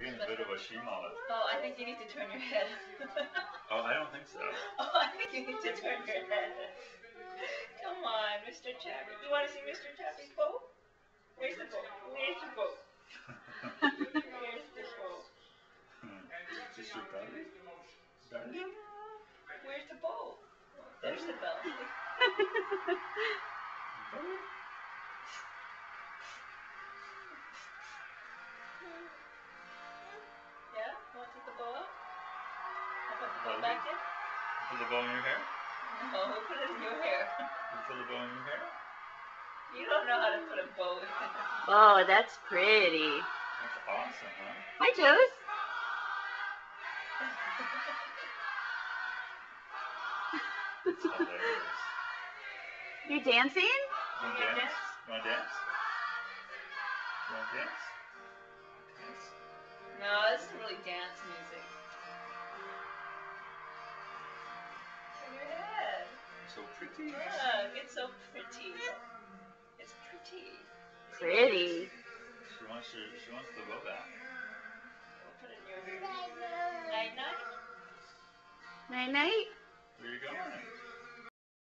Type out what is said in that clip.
Being a bit of a she-mullet. Oh, I think you need to turn your head. Oh, I don't think so. Oh, I think you need to turn your head. Come on, Mr. Chappie. You want to see Mr. Chappie's bow? Where's the bow? Where's the bow? Where's the bow? Is your belly? Belly? Where's the bow? There's the belly. Yeah? Want to take the bow out? I'll put the bow back in? Put the bow in your hair? No, put it in your hair. You put the bow in your hair? You don't know how to put a bow in. Oh, that's pretty. That's awesome, huh? Hi, Joes. It's hilarious. You dancing? You want to dance? You want to dance? You want to dance? Dance? No, this isn't really dance music. Turn your head. So pretty. Look, it's so pretty. It's pretty. Pretty. She wants the bow back. We'll put it in your hair. Night night. Night night. Where are you going?